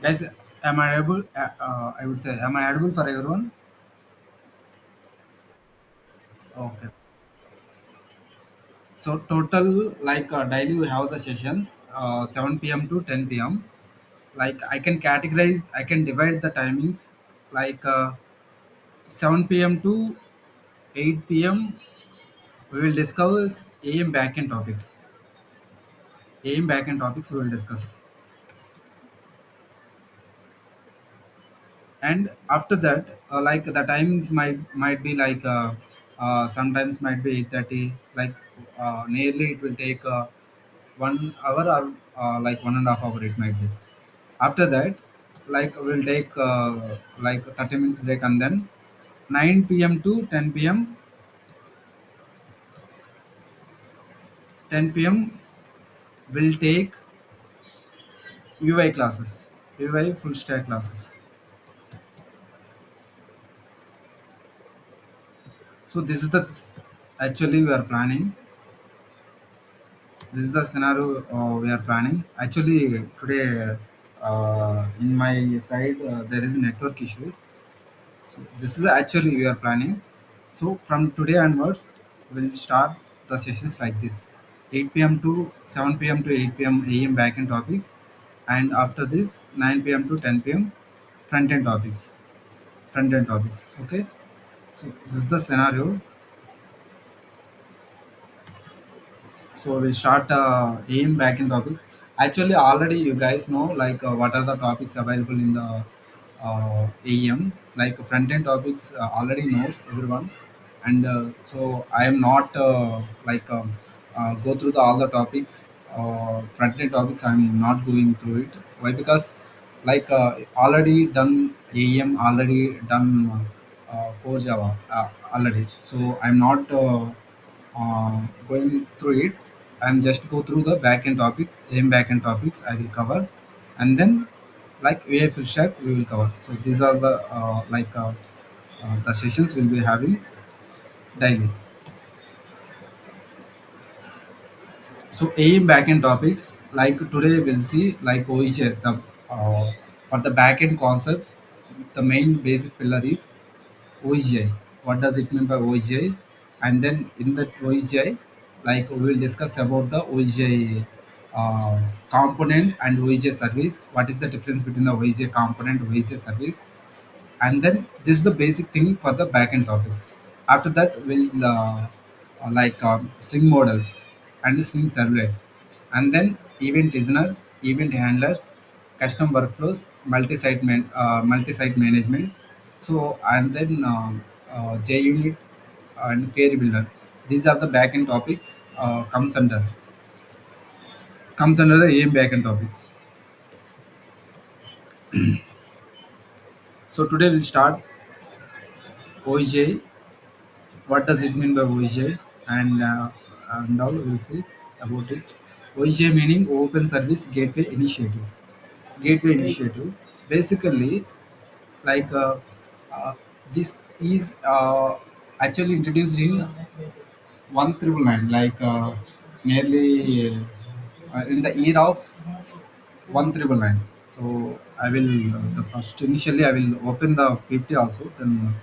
Guys, am I able? I would say, am I audible for everyone? Okay. So total, like daily, we have the sessions 7 p.m. to 10 p.m. Like I can categorize, I can divide the timings. Like 7 p.m. to 8 p.m. We will discuss AM backend topics. AM backend topics we will discuss, and after that, like the time might be like sometimes might be 8:30. Like nearly it will take 1 hour or like 1.5 hour. It might be. After that, like we'll take like 30 minutes break, and then 9 p.m. to 10 p.m. 10 p.m. will take UI classes, UI full stack classes. So this is the actually we are planning. This is the scenario we are planning. Actually, today in my side there is a network issue. So this is actually we are planning. So from today onwards, we'll start the sessions like this: 8 p.m. to 7 p.m. to 8 p.m. AM backend topics, and after this 9 p.m. to 10 p.m. front end topics. Front end topics. Okay. So this is the scenario. So we'll start AM backend topics. Actually, already you guys know like what are the topics available in the AM. Like front end topics already knows everyone, and so I am not go through all the topics. Front end topics I'm not going through it. Why? Because like already done AM, already done core Java already. So I'm not. Going through it. I'm just go through the backend topics, aim backend topics I will cover, and then like AI full stack we will cover. So these are the the sessions we'll be having daily. So aim backend topics like today we'll see like OSGI. The for the backend concept, the main basic pillar is OSGI. What does it mean by OSGI? And then in that OSGI, like we will discuss about the OSGI component and OSGI service. What is the difference between the OSGI component and OSGI service? And then this is the basic thing for the backend topics. After that, we'll string models and string servlets, and then event listeners, event handlers, custom workflows, multi-site management. So and then JUnit and query builder. These are the backend topics comes under the AM backend topics. So today we'll start OJ. What does it mean by OSGI? And now we'll see about it. OSGI meaning Open Service Gateway Initiative. Gateway Initiative. Basically, like uh, this is actually introduced in 1999, like nearly in the year of 1999. So I will the first initially I will open the PPT also. Then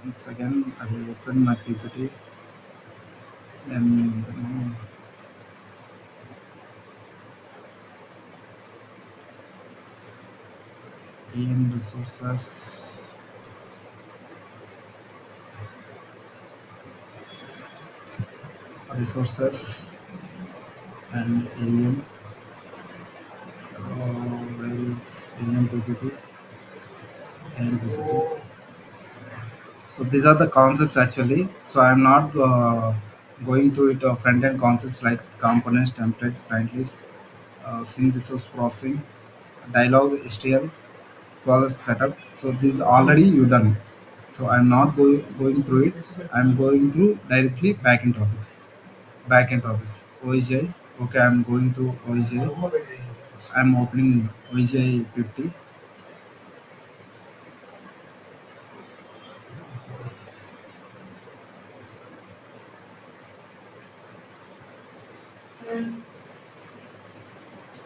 once again I will open my PPT. Then AM resources and AM. Where is AM PPT? AM PPT. So these are the concepts actually. So I'm not going through it. Front end concepts like components, templates, client lists, string resource processing, dialog, HTML, process setup. So this already you done. So I'm not going through it. I'm going through directly backend topics. Backend topics. OSJ. Okay, I'm going through OSJ. I'm opening OSJ 50.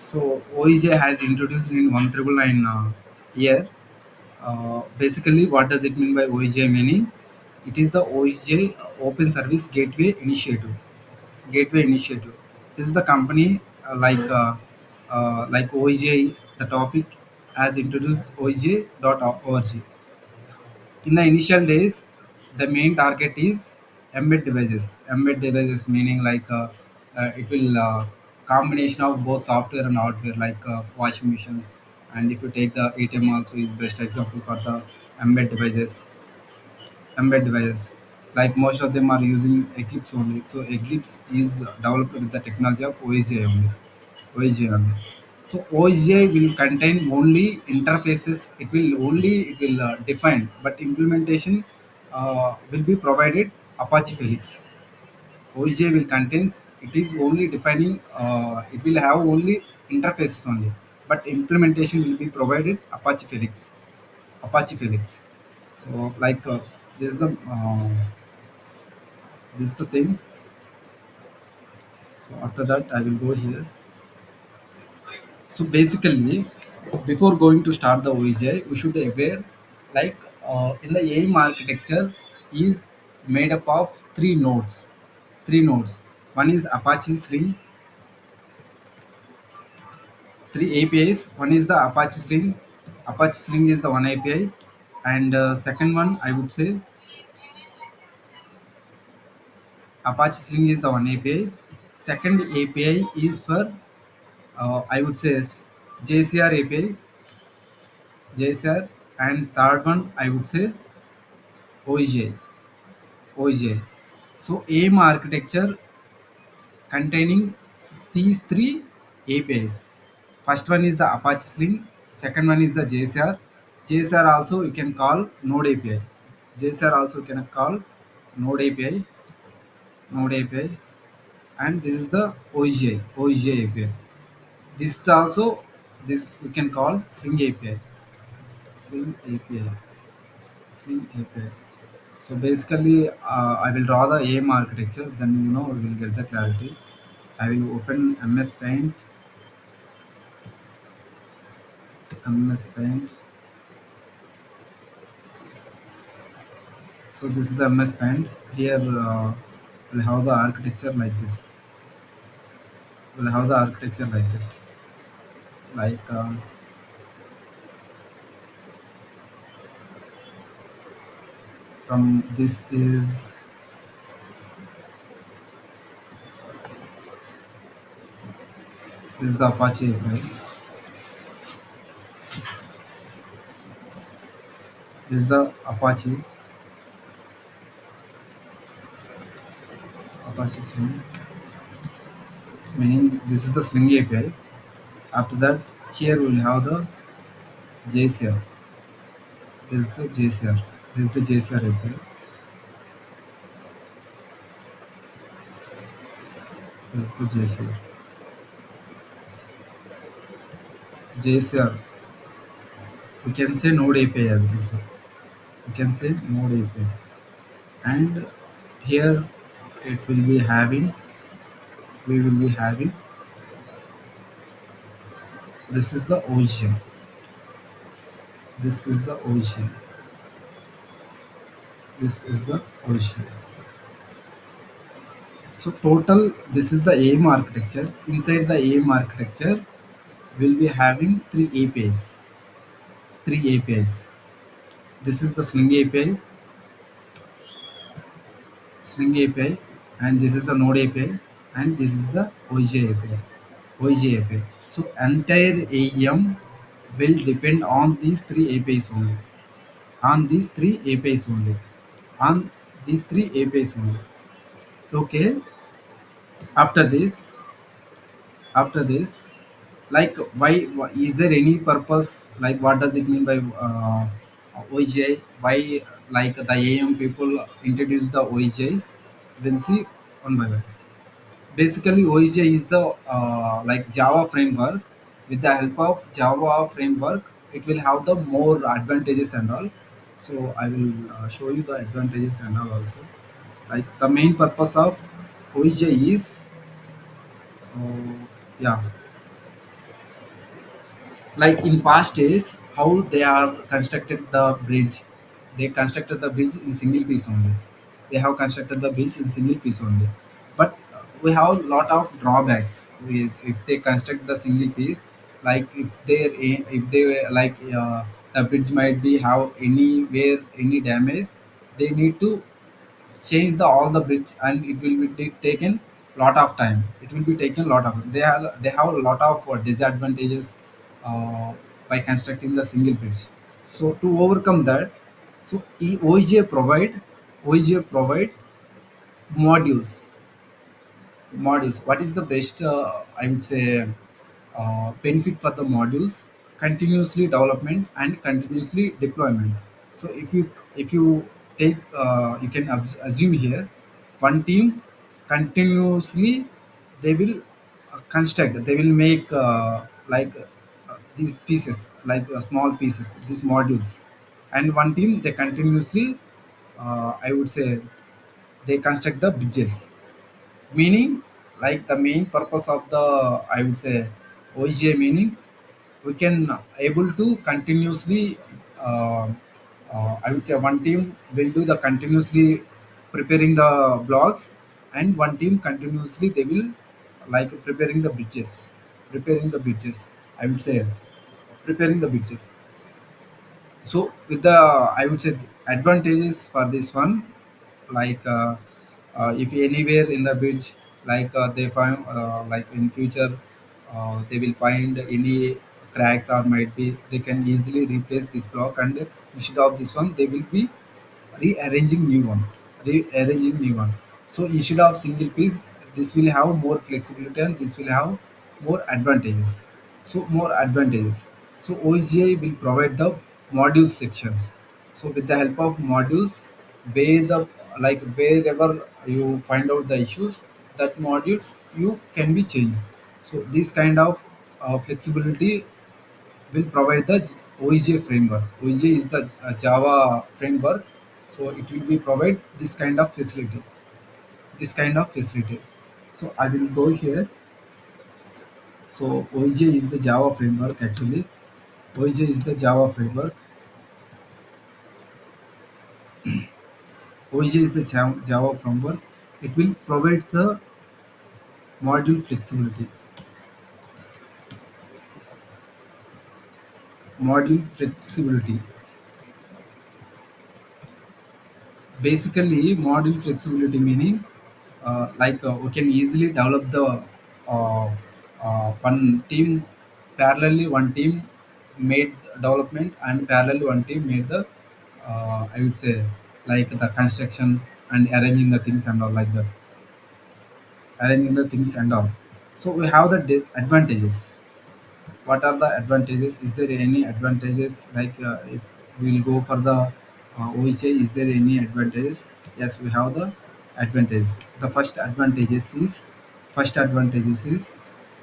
So OEJ has introduced in 1999 year. Basically, what does it mean by OSGI meaning? It is the OSGI Open Service Gateway Initiative. Gateway Initiative. This is the company like OSGI. The topic has introduced OSGI.org. In the initial days, the main target is embed devices. Embed devices meaning it will combination of both software and hardware like washing machines. And if you take the ATM also is best example for the embed devices. Embed devices. Like most of them are using Eclipse only. So Eclipse is developed with the technology of OSGI only. OSGI only. So OSGI will contain only interfaces. It will define, but implementation will be provided Apache Felix. OSGI will contains it is only defining. It will have only interfaces only, but implementation will be provided Apache Felix. Apache Felix. So this is the this is the thing. So after that, I will go here. So basically, before going to start the OEJ, we should be aware like in the AIM architecture is made up of three nodes. Three nodes. One is Apache Sling, three APIs. One is the Apache Sling. Apache Sling is the one API, and second one I would say Apache Sling is the one API. Second API is for I would say JCR API, JSR, and third one I would say OJ, OJ. So AIM architecture containing these three APIs. First one is the Apache Sling. Second one is the JSR. JSR also you can call Node API. JSR also you can call Node API. Node API. And this is the OGI, OGI API. This is also this we can call Sling API. Sling API. Sling API. So basically, I will draw the AIM architecture. Then we will get the clarity. I will open MS Paint. MS Paint. So this is the MS Paint. Here we'll have the architecture like this. We'll have the architecture like this. Like from this is the Apache API. This is the Apache Sling. Meaning this is the Sling API. After that, here we'll have the JCR. This is the JCR. This is the JCR API. This is the JCR. JCR. We can say Node API also. We can say Node API. And here it will be having. We will be having. This is the OGI. This is the OGI. This is the OGI. So total, this is the AIM architecture. Inside the AIM architecture, we'll be having three APIs. Three APIs. This is the Sling API, and this is the Node API, and this is the OGI API. OGI API. So entire AEM will depend on these three APIs only. On these three APIs only. On these three APIs only. Okay. After this, after this, like why is there any purpose? Like what does it mean by OGI? Why like the AM people introduce the OGI? We'll see one by one. Basically, OSGI is the like Java framework. With the help of Java framework, it will have the more advantages and all. So I will show you the advantages and all also. Like the main purpose of OSGI is, uh, yeah, like in past days how they are constructed the bridge. They constructed the bridge in single piece only. They have constructed the bridge in single piece only, but we have a lot of drawbacks with if they construct the single piece. Like if they like the bridge might be have anywhere any damage, they need to change the all the bridge, and it will be taken lot of time. It will be taken lot of, they have a lot of disadvantages uh, by constructing the single bridge. So to overcome that, so OSGI provide modules. What is the best, I would say, benefit for the modules? Continuously development and continuously deployment. So if you take, you can assume here one team continuously, they will construct, they will make like these pieces, like small pieces, these modules. And one team, they continuously, I would say, they construct the bridges. Meaning, like the main purpose of the, I would say, OGA meaning, we can able to continuously, uh, I would say one team will do the continuously preparing the blocks, and one team continuously they will like preparing the bridges, I would say, preparing the bridges. So with the, I would say, advantages for this one, like if anywhere in the bridge, like they find, like in future, they will find any cracks or might be, they can easily replace this block, and instead of this one they will be rearranging new one rearranging new one. So instead of single piece, this will have more flexibility, and this will have more advantages. So OGI will provide the module sections. So with the help of modules, where the, like wherever you find out the issues, that module you can be changed. So this kind of flexibility will provide the OSGI framework. OSGI is the Java framework, so it will be provide this kind of facility. This kind of facility. So I will go here. So OSGI is the Java framework actually. OSGI is the Java framework. OSGI is the Java framework. It will provide the module flexibility. Module flexibility. Basically, module flexibility meaning, like we can easily develop the uh, one team parallelly. One team made development, and parallelly one team made the, I would say, like the construction and arranging the things and all, like that, arranging the things and all. So we have the advantages. What are the advantages? Is there any advantages, like if we'll go for the OHA, is there any advantages? Yes, we have the advantages. The first advantages is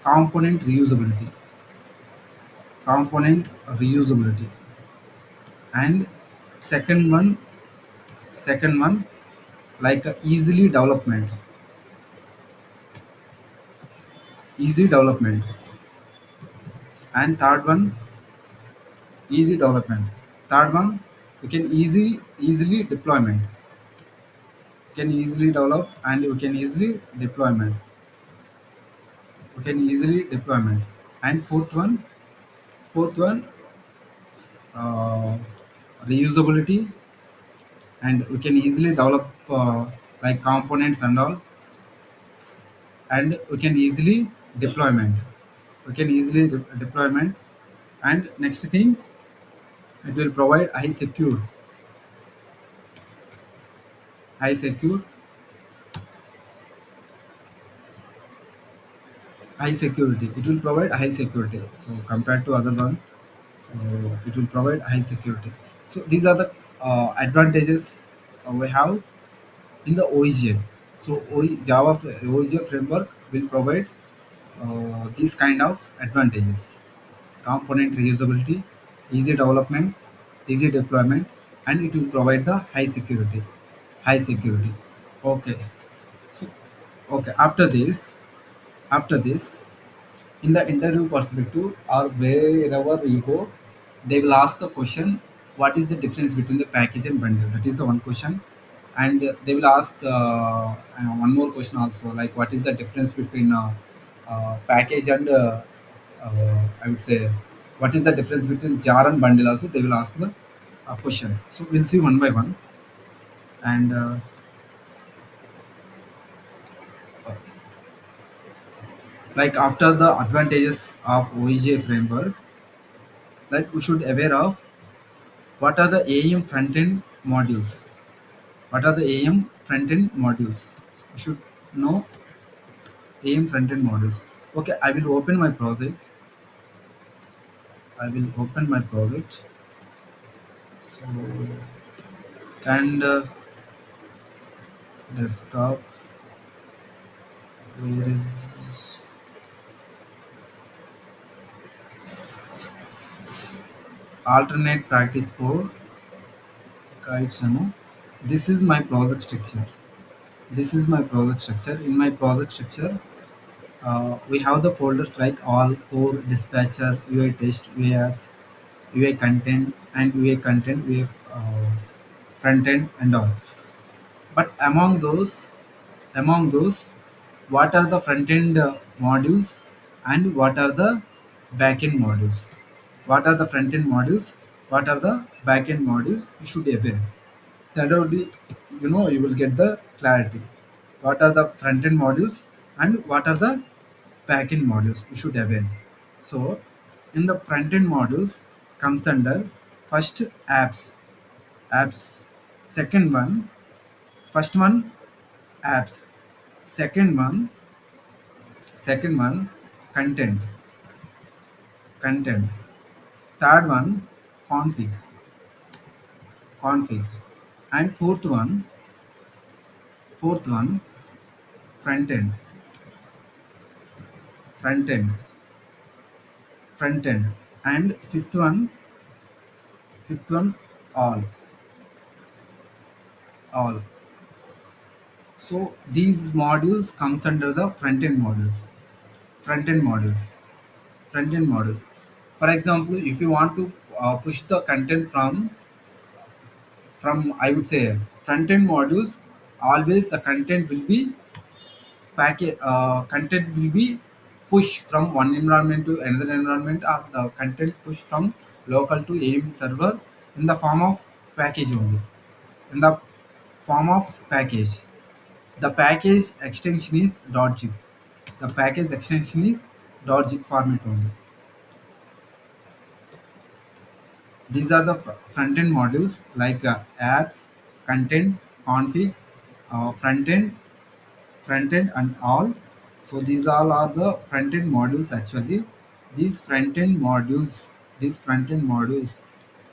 component reusability. Component reusability. And second one, like easy development. And third one, you can easily deployment. Can easily develop, and you can easily deployment. You can easily deployment. And fourth one, uh, reusability, and we can easily develop like components and all, and we can easily deployment. We can easily deployment. And next thing, it will provide high secure high security. It will provide high security. So compared to other one, so it will provide high security. So these are the advantages we have in the OSGI. So OSGI framework will provide these kind of advantages: component reusability, easy development, easy deployment, and it will provide the high security. High security. Okay. So okay. After this, in the interview perspective or wherever you go, they will ask the question, what is the difference between the package and bundle? That is the one question. And they will ask one more question also, like what is the difference between package and I would say, what is the difference between jar and bundle? Also, they will ask the question. So we'll see one by one. And uh, like after the advantages of OEJ framework, like we should aware of what are the AEM front-end modules. What are the AEM front-end modules? You should know AEM front-end modules. Okay, I will open my project. I will open my project. So, and desktop, where is alternate practice code guides? No? This is my project structure. This is my project structure. In my project structure, we have the folders like all, core, dispatcher, UI test, UI apps, UI content, and UI content, UI front end, and all. But among those, what are the front end modules and what are the back end modules? What are the front end modules? What are the back end modules? You should be aware. That only you will get the clarity. What are the front end modules and what are the back end modules? You should aware. So in the front end modules comes under first apps, second one, first one apps, second one, content, content, third one config, and fourth one front end, front end, front end, and fifth one all. So these modules comes under the front end modules, front end modules, front end modules. For example, if you want to push the content from I would say front end modules, always the content will be content will be pushed from one environment to another environment, or the content pushed from local to AIM server in the form of package only. In the form of package, the package extension is .zip. The package extension is .zip format only. These are the front-end modules like apps, content, config, front end and all. So these all are the front-end modules actually. These front-end modules,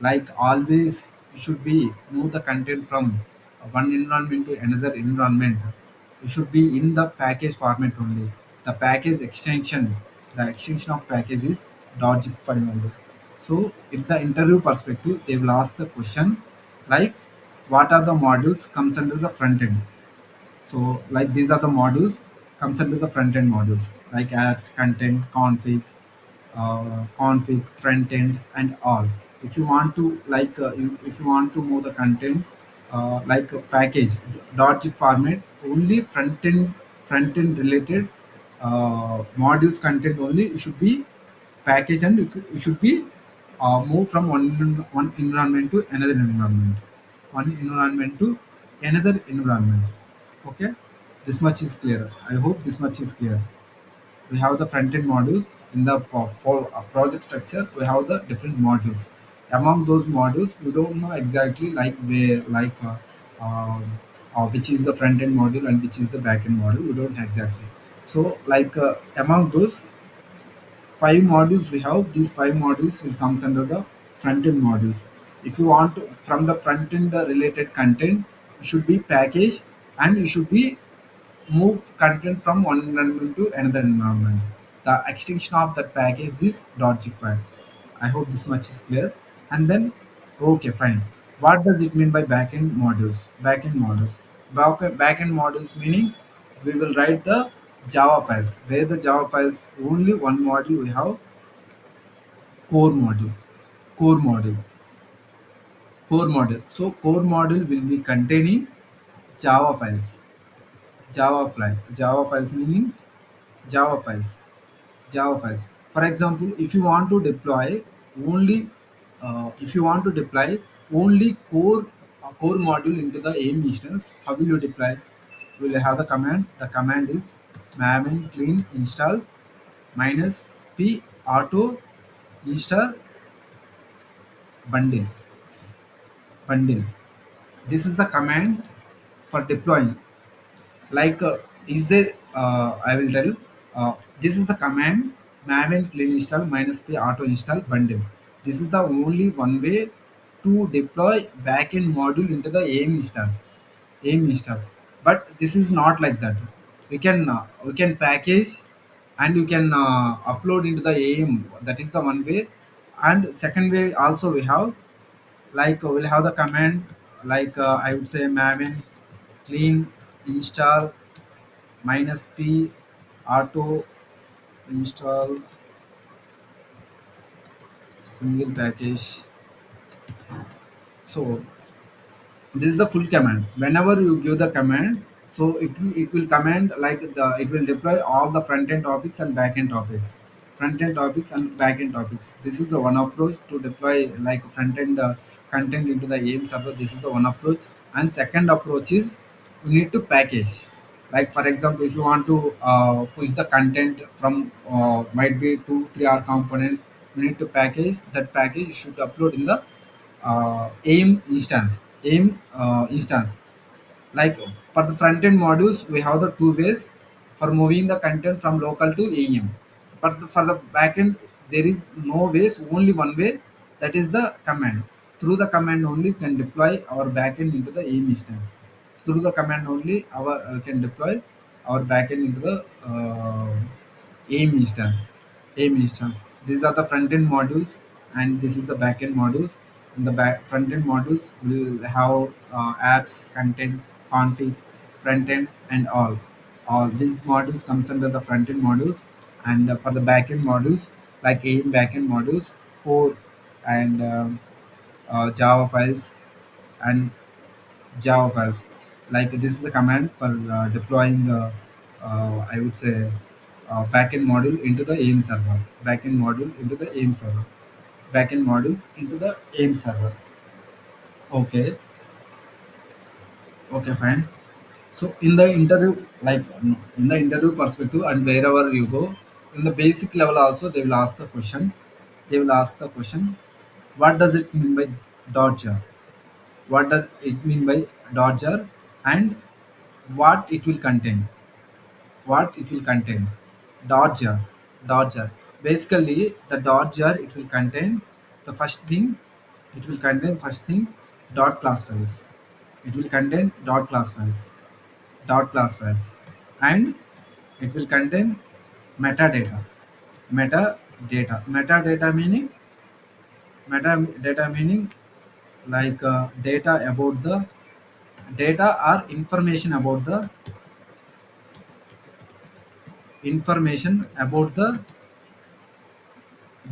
like always, you should be move the content from one environment to another environment. You should be in the package format only. The package extension, the extension of package is .zip file only. So, in the interview perspective, they will ask the question like, what are the modules comes under the front end? So, like these are the modules comes under the front end modules like apps, content, config, front end, and all. If you want to if you want to move the content like a package .zip format, only front end related modules content only you should be package, and you should be move from one environment to another environment, one environment to another environment. Okay, this much is clear. I hope this much is clear. We have the front end modules in the for a project structure. We have the different modules. Among those modules, we don't know exactly like where which is the front end module and which is the back end module. We don't exactly. So like among those five modules we have, these five modules will comes under the front end modules. If you want to, from the front end related content, you should be package, and you should be move content from one environment to another environment. The extension of that package is .zip file. I hope this much is clear. And then, okay, fine. What does it mean by backend modules? Backend modules. Backend modules meaning we will write the Java files. Where the Java files only one module we have, core module. Core module. Core module. So core module will be containing Java files. Java files meaning Java files. Java files. For example, if you want to deploy only, if you want to deploy only core module into the AIM instance, how will you deploy? You will have the command. The command is maven clean install minus p auto install bundle bundle. This is the command for deploying. Like is there I will tell, this is the command maven clean install minus p auto install bundle. This is the only one way to deploy backend module into the aim instance. But this is not like that. We can package and you can upload into the aim. That is the one way. And second way also we have, like we'll have the command, like I would say maven clean install minus p auto install single package. So this is the full command. Whenever you give the command, so it will command, like it will deploy all the front end topics and back end topics. Front end topics and back end topics. This is the one approach to deploy like front end content into the aim server. This is the one approach. And second approach is you need to package. Like for example, if you want to push the content from might be 2 3 hour components, you need to package. That package you should upload in the aim instance. Like for the front end modules we have the two ways for moving the content from local to aim. But for the backend there is no ways, only one way. That is the command. Through the command only we can deploy our backend into the aim instance. Through the command only our can deploy our backend into the aim instance. Aim instance. These are the front end modules, and this is the back end modules. And the back front end modules will have apps, content, config, front end, and all. All these modules comes under the front end modules. And for the back end modules, like aim back end modules, core and Java files and Java files. Like this is the command for deploying, I would say, backend module into the AIM server. Backend module into the AIM server. Backend module into the AIM server. Okay, okay, fine. So in the interview, like in the interview perspective, and wherever you go, in the basic level also, they will ask the question. They will ask the question, what does it mean by Dodger? What does it mean by Dodger, and what it will contain? What it will contain? Dodger. Dodger. Basically the Dodger, it will contain the first thing. It will contain first thing dot class files. It will contain dot class files. Dot class files. And it will contain metadata. Metadata meaning, metadata meaning like data about the data or information about the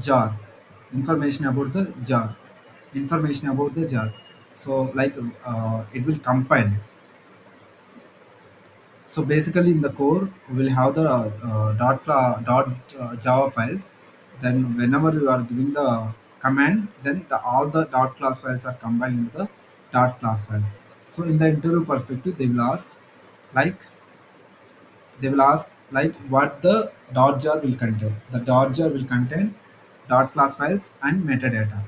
jar. Information about the jar information about the jar. So like it will compile. So basically in the core we will have the Java files. Then whenever you are giving the command, then all the dot class files are combined into the dot class files. So in the interview perspective they will ask like what the dot jar will contain. The dot jar will contain dot class files and metadata.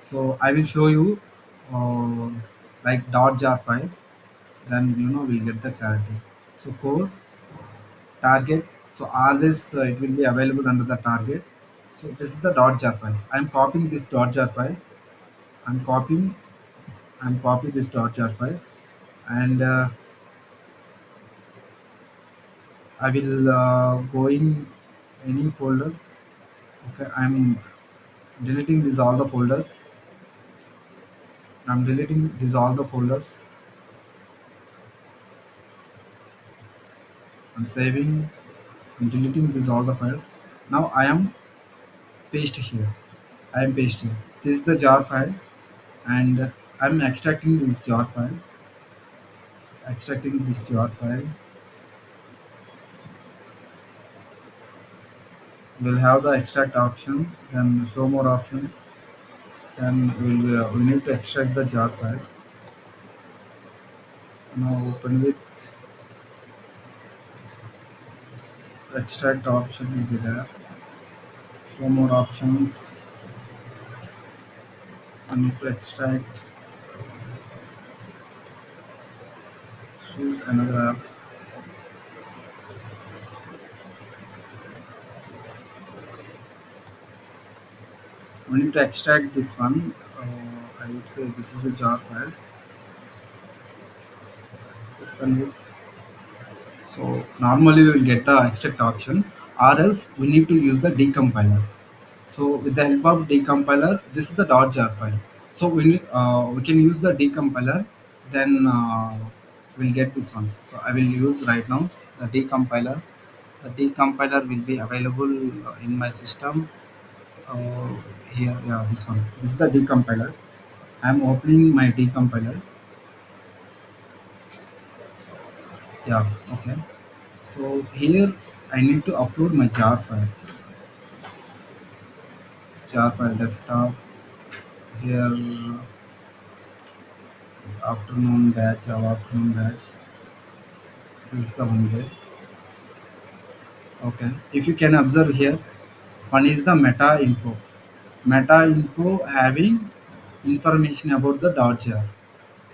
So I will show you uh, like dot jar file. Then we'll get the clarity. So core target. So always it will be available under the target. So this is the dot jar file. I'm copying this dot jar file. I'm copying. I'm copy this dot jar file, and I will go in any folder. Okay, I'm deleting these all the folders. I'm deleting these all the folders. I'm saving. I'm deleting these all the files. Now I am paste here. I am pasting. This is the jar file, and I'm extracting this jar file. Extracting this jar file. We'll have the extract option, then show more options. Then we need to extract the jar file. Now open with extract option will be there. Show more options. I need to extract. Choose another app. We need to extract this one. I would say this is a jar file. Open with. So normally we will get the extract option, or else we need to use the decompiler. So with the help of decompiler, this is the .jar file. So we can use the decompiler, then we'll get this one. So I will use right now the decompiler. The decompiler will be available in my system. Uh, Here, yeah, this one. This is the decompiler. I am opening my decompiler. Yeah, okay. So here I need to upload my jar file desktop. Here afternoon batch, our afternoon batch. This is the one way. Okay. If you can observe here, one is the meta info. Meta info having information about the Dodger.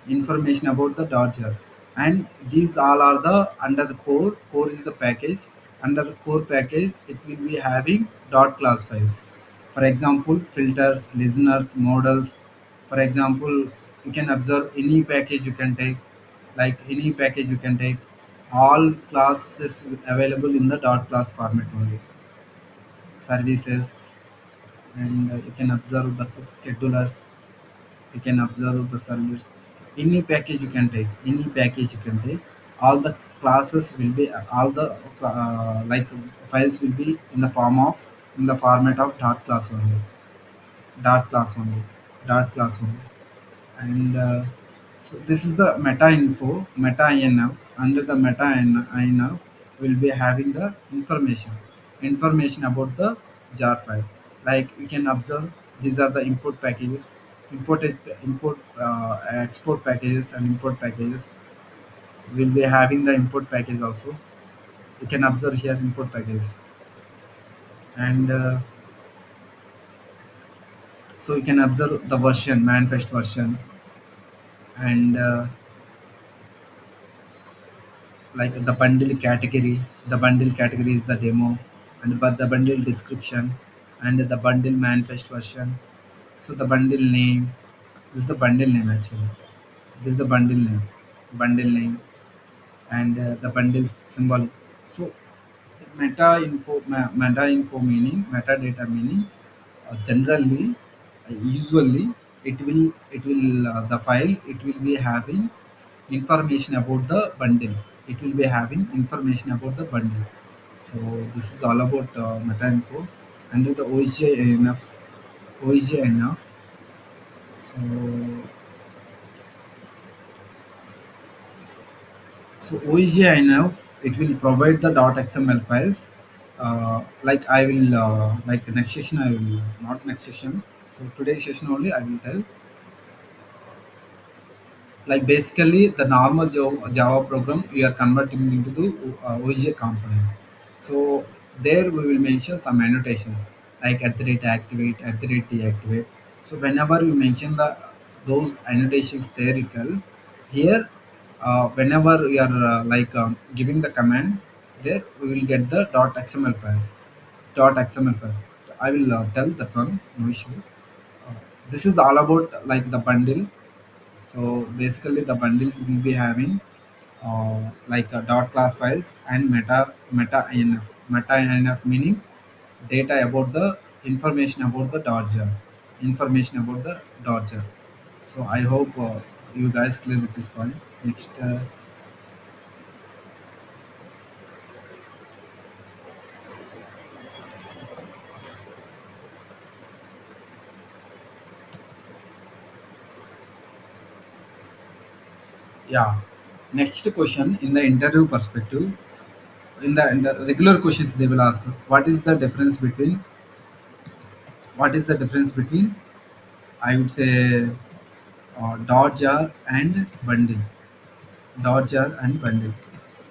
Information about the Dodger. And these all are the under the core. Core is the package. Under the core package, it will be having dot class files. For example, filters, listeners, models. For example, you can observe any package you can take, like any package you can take. All classes available in the dot class format only. Services, and you can observe the schedulers, you can observe the service. Any package you can take, any package you can take. All the classes will be all the like files will be in the form of in the format of dot class only, dot class only, dot class only. And so this is the meta info, meta inf. Under the meta inf will be having the information about the jar file. Like you can observe, these are the import packages, import export packages and import packages. Will be having the import package also. You can observe here import packages. And so you can observe the version, manifest version. And like the bundle category is the demo, and but the bundle description, and the bundle manifest version. So the bundle name, this is the bundle name actually. This is the bundle name, and the bundle symbol. So meta info meaning metadata meaning, generally, usually it will the file, it will be having information about the bundle. It will be having information about the bundle. So this is all about meta info under the OSGI enough. So OSGI enough, it will provide the .xml files. Like I will like next section I will not next section. So today's session only I will tell, like basically the normal Java program we are converting into the OSGI component. So there we will mention some annotations like at the rate activate, at the rate deactivate. So whenever you mention the those annotations there itself, here whenever we are giving the command, there we will get the .xml files. .xml files. I will tell that one, no issue. Uh, this is all about like the bundle. So basically, the bundle will be having dot class files and meta inf. Meta inf meaning data about the information about the Dodger, information about the Dodger. So I hope you guys clear with this point. Next, Yeah. Next question in the interview perspective, in the regular questions they will ask, what is the difference between what is the difference between I would say dot jar and bundle. Dot jar and bundle.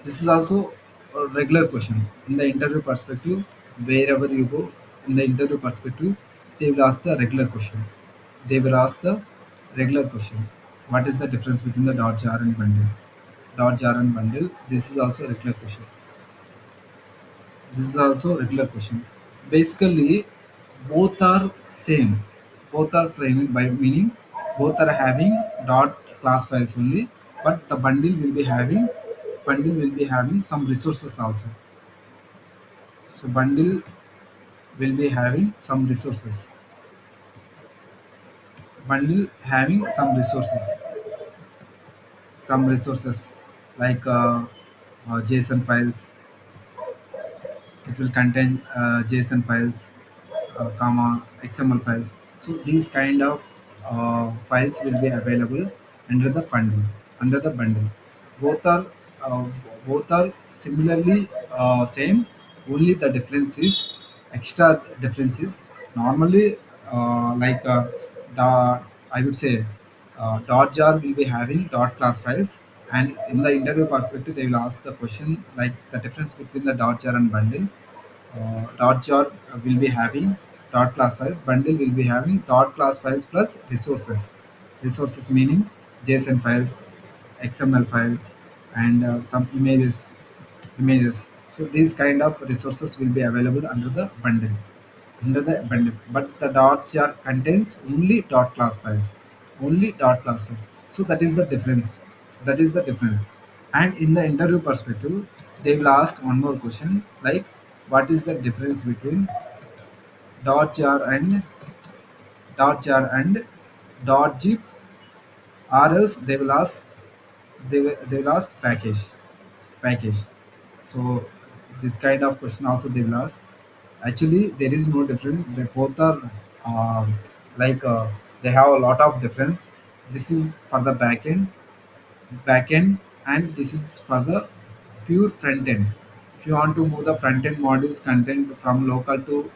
This is also a regular question in the interview perspective. Wherever you go in the interview perspective, they will ask the regular question. They will ask the regular question. What is the difference between the dot jar and bundle? Dot jar and bundle. This is also a regular question. This is also a regular question. Basically, both are same. Both are same by meaning both are having dot class files only, but the bundle will be having some resources also. So bundle will be having some resources. Bundle having some resources like JSON files. It will contain JSON files, comma XML files. So these kind of files will be available under the bundle. Under the bundle, both are uh, both are similarly same. Only the difference is extra difference is normally like the I would say dot jar will be having dot class files, and in the interview perspective they will ask the question like the difference between the dot jar and bundle. Dot jar will be having dot class files, bundle will be having dot class files plus resources meaning JSON files, XML files, and some images. So these kind of resources will be available under the bundle, but the dot jar contains only dot class files, so that is the difference. And in the interview perspective they will ask one more question like what is the difference between dot jar and dot zip, or else they will ask package. So this kind of question also they will ask. Actually there is no difference, they both are um, like they have a lot of difference. This is for the backend, and this is for the pure front end. If you want to move the front end modules content from local to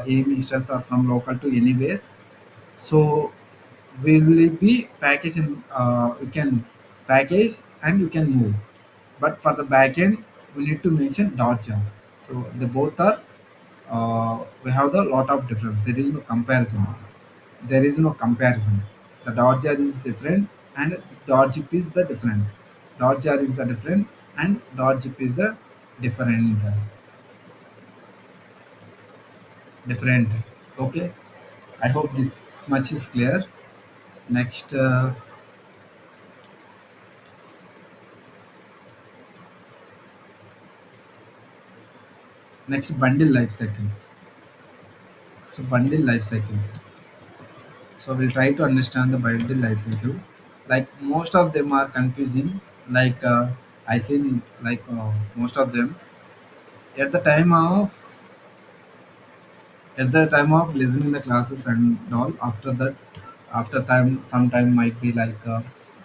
AIM instance or from local to anywhere, so we will be packaging. You can package and you can move, but for the backend we need to mention dot jar. So they both are we have the lot of difference. There is no comparison. The dot jar is different and dot zip is the different. Dot jar is the different and dot zip is the different. Different. Okay. I hope this much is clear. Next, next bundle life cycle. So bundle life cycle. So we'll try to understand the bundle life cycle. Like most of them are confusing. Like I seen like most of them at the time of listening the classes and all. After that, after time, some time might be like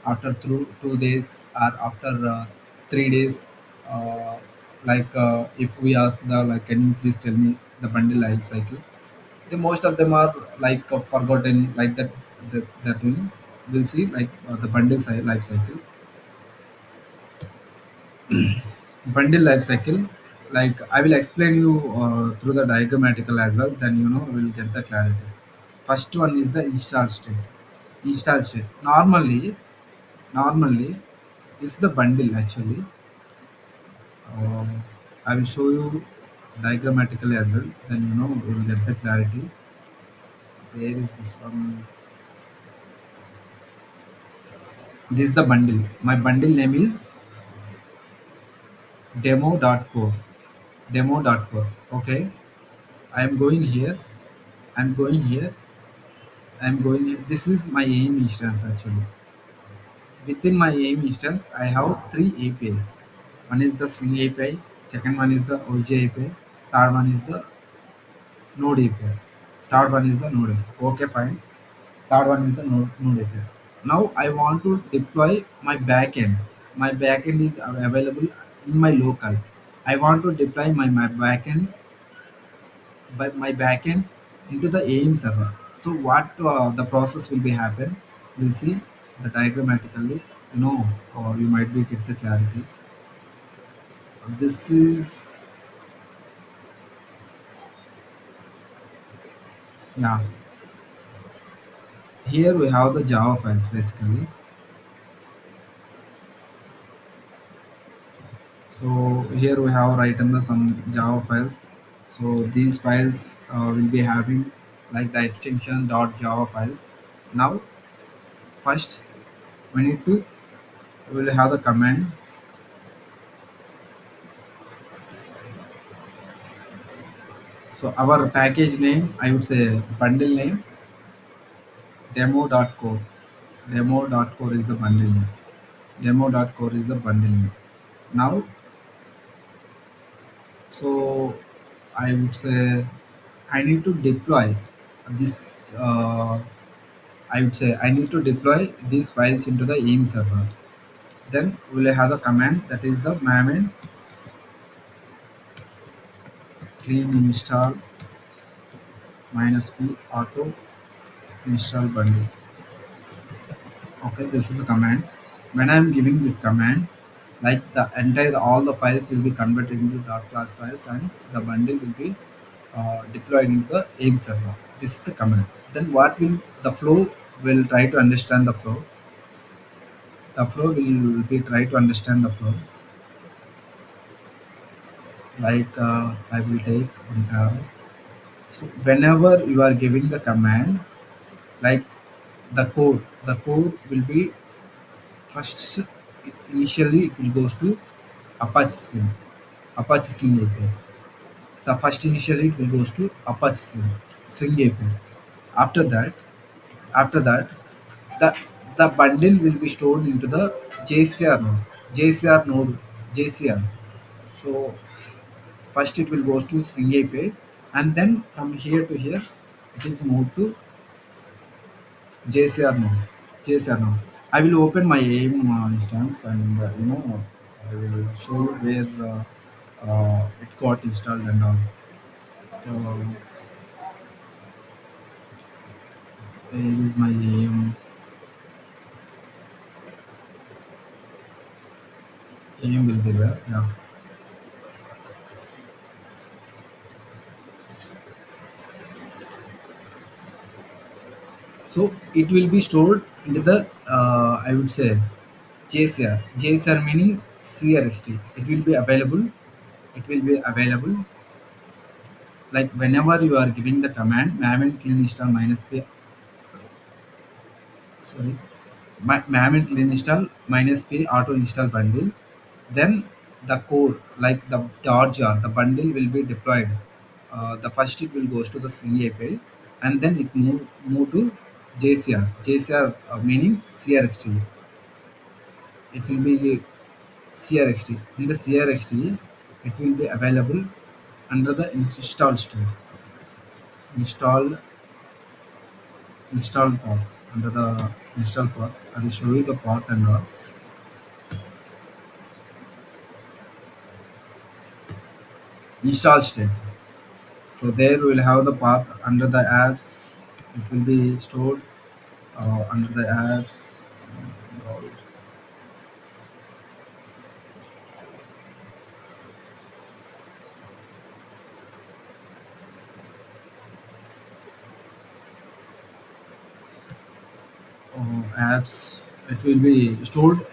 after through 2 days or after 3 days. Uh, like if we ask the like, can you please tell me the bundle life cycle? The most of them are like forgotten like that. They're doing. We'll see like the life cycle. Bundle life cycle. Like I will explain you through the diagrammatical as well. Then we'll get the clarity. First one is the install state. Install state. Normally, this is the bundle actually. I will show you diagrammatically as well. Then you will get the clarity. Where is this one? This is the bundle. My bundle name is demo.core. Demo.core. Okay. I am going here. I'm going here. I'm going here. This is my AIM instance actually. Within my AIM instance, I have three APIs. One is the Swing API, second one is the OSGI API, third one is the Node API. Third one is the Node API. Okay, fine. Third one is the Node API. Now I want to deploy my backend. My backend is available in my local. I want to deploy my backend by my backend into the AIM server. So what the process will be happen? We'll see the diagrammatically. You know, or you might be get the clarity. This is, yeah. Here we have the Java files basically. So here we have written the some Java files. So these files will be having like the extension dot Java files. Now first we need to, we will have the command. So our package name, I would say bundle name demo.core. Demo.core is the bundle name. Demo.core is the bundle name. Now, so I would say I need to deploy this. I would say I need to deploy these files into the AIM server. Then we'll have the command that is the maven clean install minus p auto install bundle. Okay, this is the command. When I am giving this command, like the entire all the files will be converted into dot class files and the bundle will be deployed into the AIM server. This is the command. Then what will the flow will try to understand the flow. The flow will be try to understand the flow. Like I will take one arrow. So whenever you are giving the command, like the code will be first. Initially, it will goes to Apache Slim, Apache Slim API. The first initially it will goes to Apache Slim, String API. After that, after that, the the bundle will be stored into the JCR node, JCR node, JCR. So first it will goes to String API, and then from here to here, it is moved to JCR node, JCR node. I will open my AIM instance, and I will show where it got installed and all. So where is my AIM? AIM will be there. Yeah. So it will be stored into the I would say JCR. JCR meaning CRXT. It will be available. It will be available like whenever you are giving the command maven clean install minus p, sorry, maven clean install minus p auto install bundle. Then the core like the jar the bundle will be deployed. The first it will goes to the Swing API, and then it move to JCR. JCR meaning CRXT. It will be CRXT. In the CRXT, it will be available under the install state. Install install path. Under the install path, I will show you the path and install state. So there we will have the path under the apps. It will be stored under the apps. Apps. It will be stored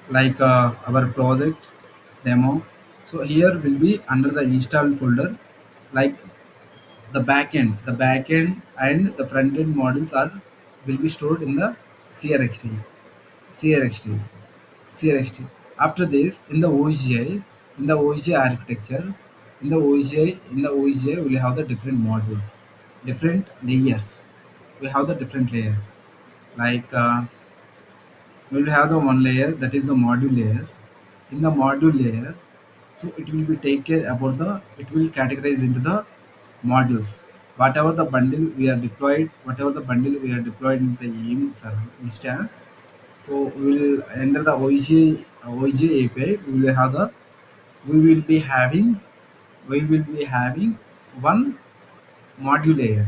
like our project demo. So here will be under the install folder, like the backend and the front end models are will be stored in the crxt crxt crxt. After this, in the OSGI, in the OSGI architecture, in the OSGI we'll have the different modules, different layers. We have the different layers, like we will have the one layer that is the module layer. In the module layer, so it will be take care about the, it will categorize into the modules. Whatever the bundle we are deployed, whatever the bundle we are deployed in the AIM server instance, So we'll enter the OSGI API. We will be having we will be having one module layer.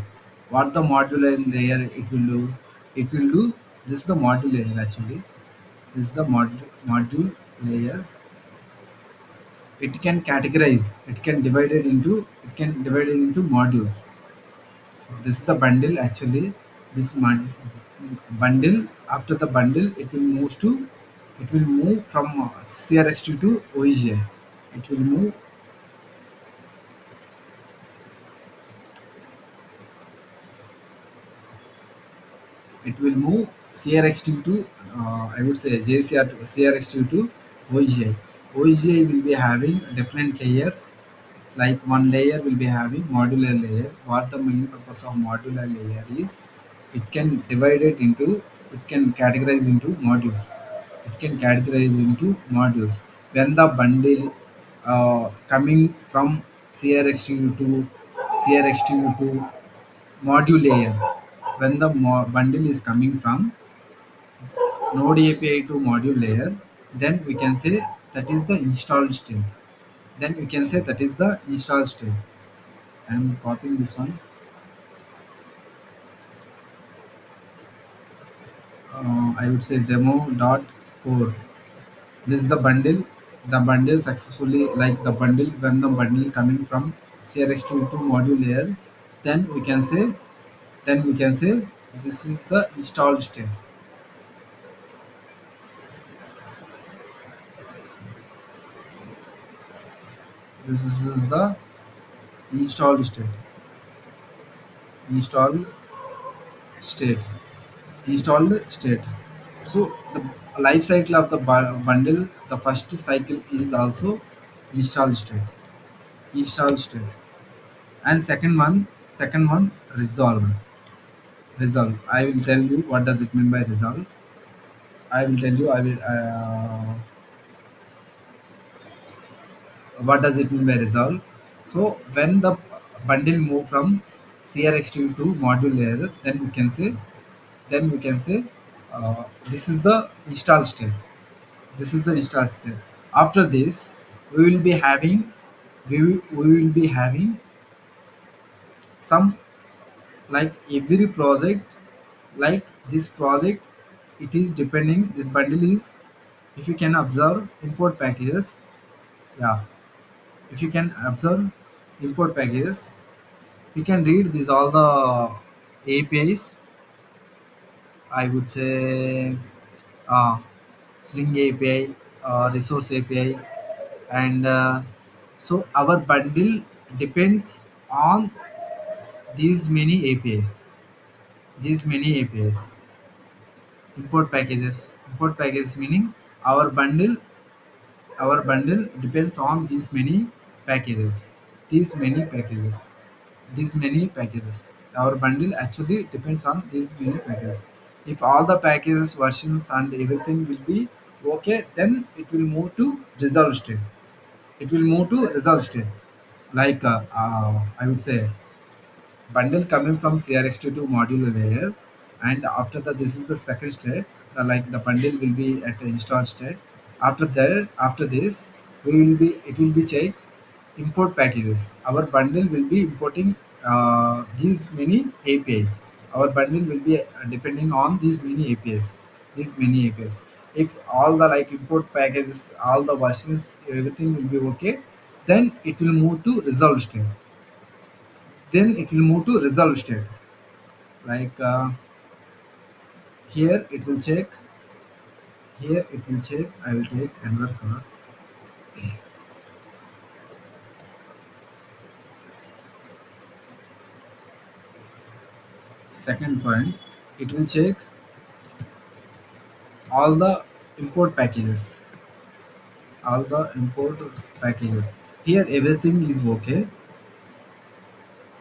What the module layer it will do? It will do this is the module layer actually. This is the module layer. It can categorize. It can divide it into modules. So this is the bundle actually. This bundle, after the bundle it will move from CRX2 to OSGI. It will move it will move CRX2 to I would say JCR to CRX2 to OSGI. OSGI will be having different layers. Like one layer will be having modular layer. What the main purpose of modular layer is, it can divide it into, it can categorize into modules. It can categorize into modules. When the bundle coming from CRX2 to CRX2 to module layer, when the bundle is coming from node API to module layer, then we can say that is the installed state. Then we can say that is the installed state. I'm copying this one. I would say demo dot core. This is the bundle. The bundle successfully, like the bundle, when the bundle coming from CRX2 to module layer, then we can say, this is the installed state. This is the installed state. Installed state. Installed state. So the life cycle of the bundle, the first cycle is also installed state. Installed state. And second one, resolve. I will tell you what does it mean by resolve. I will tell you, I will what does it mean by resolve. So when the bundle move from CRX2 to module layer, then we can say this is the install state. This is the install state. After this, we will be having we will be having some, like every project, like this project, it is depending, this bundle is, if you can observe import packages, yeah, if you can observe import packages, you can read these all the APIs. I would say uh, Sling API, resource API, and so our bundle depends on these many APIs. These many APIs. Import packages meaning our bundle depends on these many packages these many packages. Our bundle actually depends on these many packages. If all the packages versions and everything will be okay, then it will move to resolve state. It will move to resolve state. Like I would say bundle coming from CRX2 to module layer, and after that, this is the second state. Like the bundle will be at install state. After this, we will be it will be check import packages. Our bundle will be importing these many APIs. Our bundle will be depending on these many APIs. These many APIs. If all the like import packages, all the versions, everything will be okay, then it will move to resolve state. Then it will move to resolve state. Like here it will check. Here it will check. I will take another color. Second point, it will check all the import packages. All the import packages. Here everything is okay.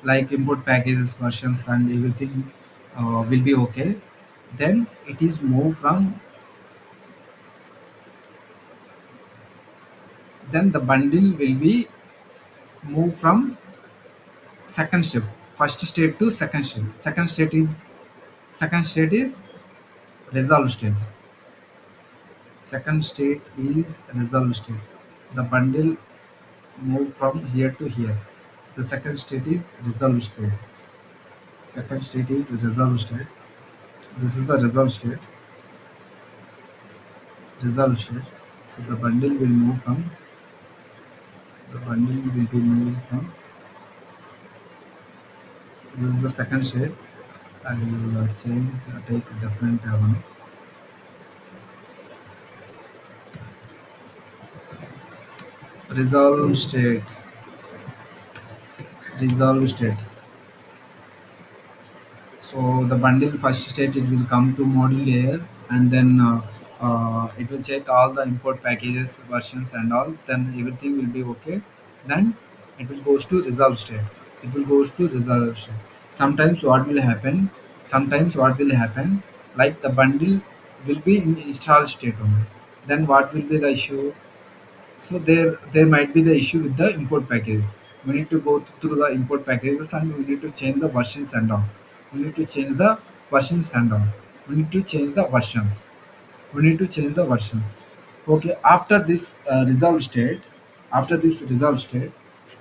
Like import packages, versions, and everything will be okay. Then it is moved from. Then the bundle will be moved from second step, first state to second state. Second state is resolve state. Second state is resolve state. The bundle move from here to here. The second state is resolve state. Second state is resolve state. This is the resolve state. Resolve state. So the bundle will be moved from. This is the second state. I will change. Take different one. Resolve state. Resolve state. So the bundle first state it will come to module layer, and then it will check all the import packages versions and all. Then everything will be okay. Then it will goes to resolve state. It will goes to resolve state. Sometimes what will happen? Sometimes what will happen? Like the bundle will be in install state only. Then what will be the issue? So there might be the issue with the import packages. We need to go through the import packages and we need to change the versions and all. We need to change the versions and all. We need to change the versions. We need to change the versions. Okay, after this resolve state,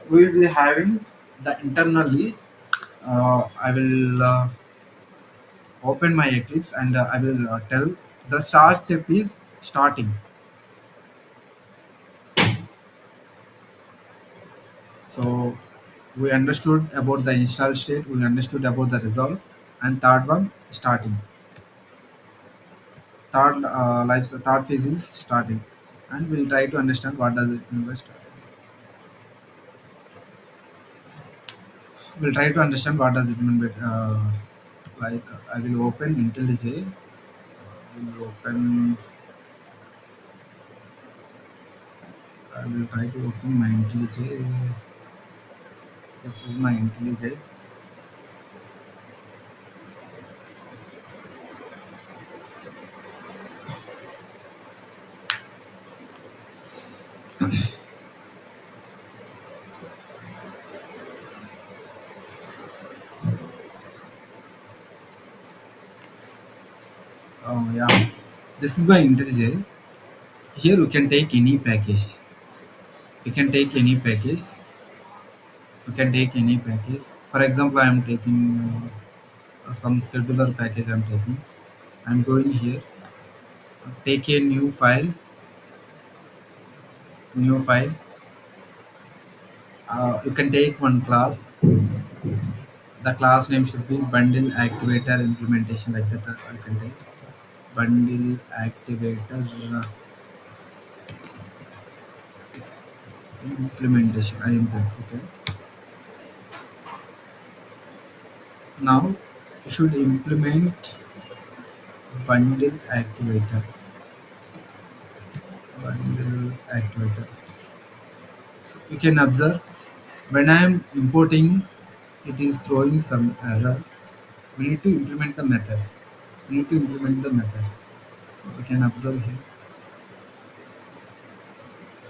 we will be having the internally. I will open my Eclipse and I will tell the start step is starting. So we understood about the install state, we understood about the resolve, and third one starting. Third phase is starting, and we'll try to understand what does it mean by starting. We'll try to understand what does it mean by like I will open IntelliJ. Will open. I will try to open my IntelliJ. This is my IntelliJ. Oh yeah, this is my IntelliJ. Here you can take any package. You can take any package. You can take any package. For example, I am taking some scheduler package. I am taking. I am going here. Take a new file. New file. You can take one class. The class name should be bundle activator implementation like that. You can take bundle activator implementation. I implement. Okay. Now you should implement bundle activator. Bundle activator. So you can observe when I am importing, it is throwing some error. We need to implement the methods. We need to implement the methods. So we can observe here.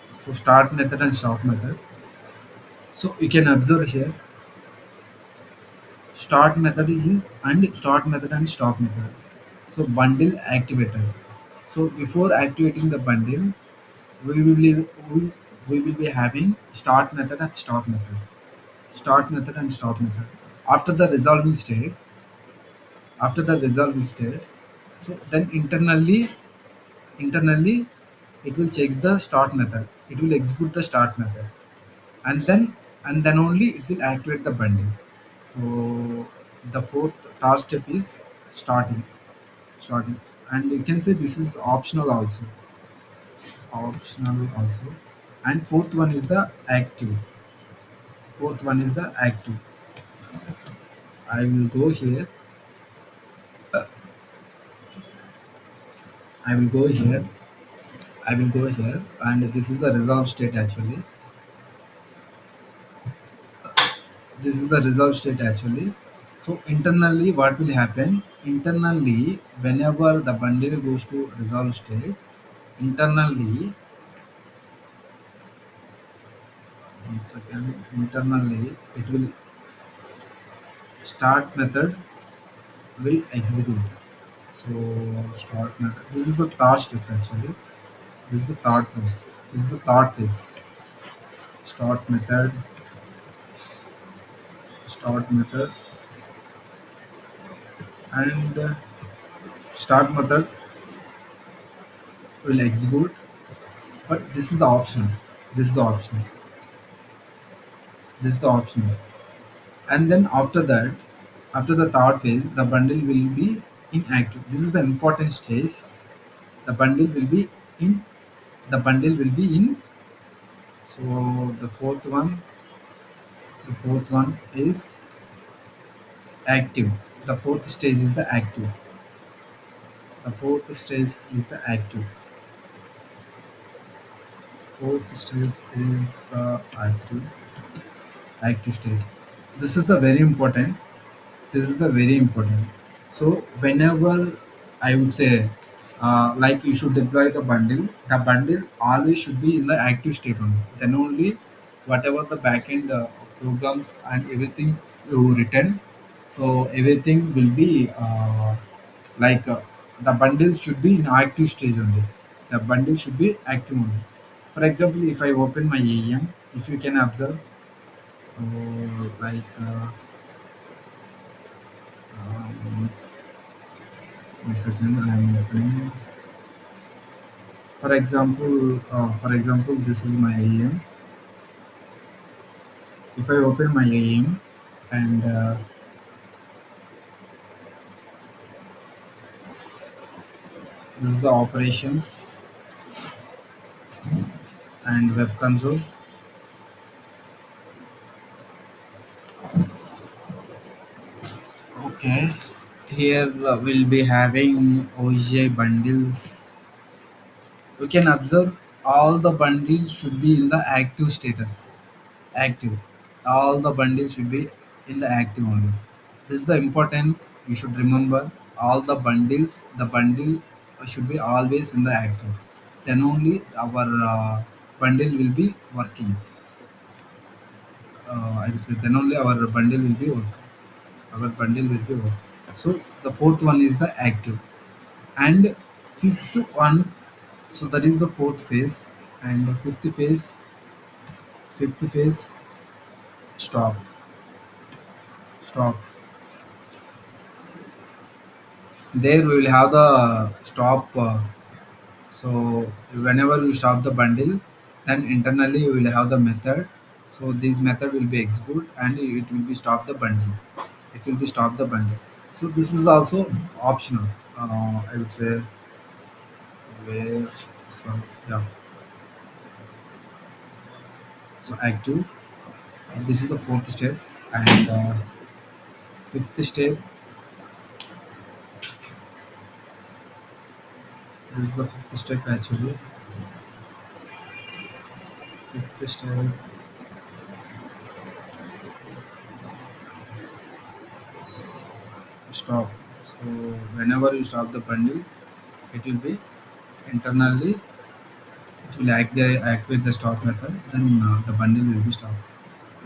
So start method and stop method. So you can observe here. Start method is and start method and stop method. So bundle activator. So before activating the bundle, we will be we, we will be having start method and stop method. Start method and stop method. After the resolving state, after the resolving state, so then internally it will check the start method, it will execute the start method, and then only it will activate the bundle. So the fourth task step is starting, and you can say this is optional also, and fourth one is the active. I will go here. I will go here. I will go here, and this is the resolve state actually. This is the resolve state actually. So internally what will happen, internally whenever the bundle goes to resolve state, internally, one second, internally it will start method will execute. So start method, this is the third step actually. This is the third phase. This is the third phase. Start method, start method, and start method will execute. But this is the option. This is the option. This is the option. And then after that, after the third phase, the bundle will be inactive. This is the important stage. The bundle will be in. The bundle will be in. So the fourth one is active. The fourth stage is the active. The fourth stage is the active. Fourth stage is the active state. This is the very important. This is the very important. So whenever I would say, like you should deploy the bundle always should be in the active state only. Then only whatever the backend programs and everything you written, so everything will be like the bundles should be in active stage only. The bundle should be active only. For example, if I open my AEM, if you can observe, like um, one second, I am opening. For example, this is my AEM. If I open my AEM and this is the operations and web console. Okay, here we'll be having OSGI bundles. You can observe all the bundles should be in the active status. Active. All the bundles should be in the active only. This is the important. You should remember all the bundles. The bundle should be always in the active. Then only our bundle will be working. I would say then only our bundle will be work. Our bundle will be work. So the fourth one is the active, and fifth one. So that is the fourth phase, and the fifth phase, stop, stop. There we will have the stop. So whenever you stop the bundle, then internally you will have the method. So this method will be execute and it will be stop the bundle. It will be stop the bundle. So this is also optional. I would say where so yeah. So active. This is the fourth step, and fifth step. This is the fifth step actually. Fifth step, stop. So whenever you stop the bundle, it will be internally it will activate the stop method. Then the bundle will be stopped.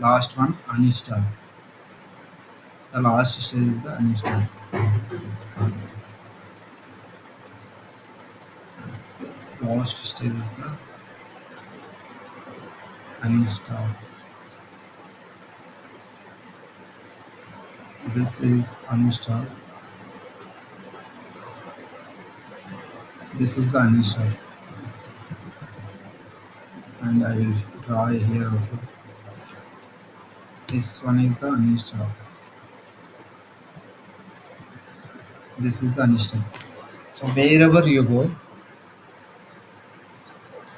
Last one, uninstall. The last stage is the uninstall. Last stage is the uninstall. This is uninstall. This is the uninstall, and I will try here also. This one is the uninstall. This is the uninstall. So wherever you go,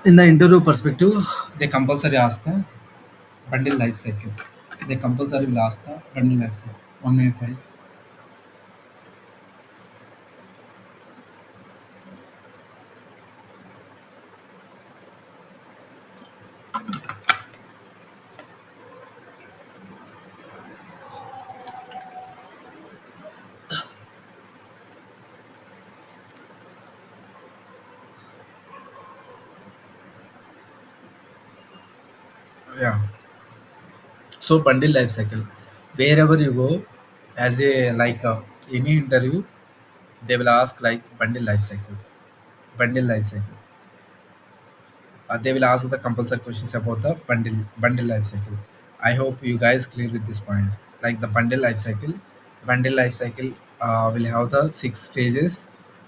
in the interview perspective, they compulsory ask the bundle life cycle. They compulsory will ask the bundle life cycle. 1 minute, guys. Yeah. So bundle life cycle. Wherever you go, as a like any interview, they will ask like bundle life cycle. Bundle life cycle. They will ask the compulsory questions about the bundle life cycle. I hope you guys clear with this point. Like the bundle life cycle will have the six phases.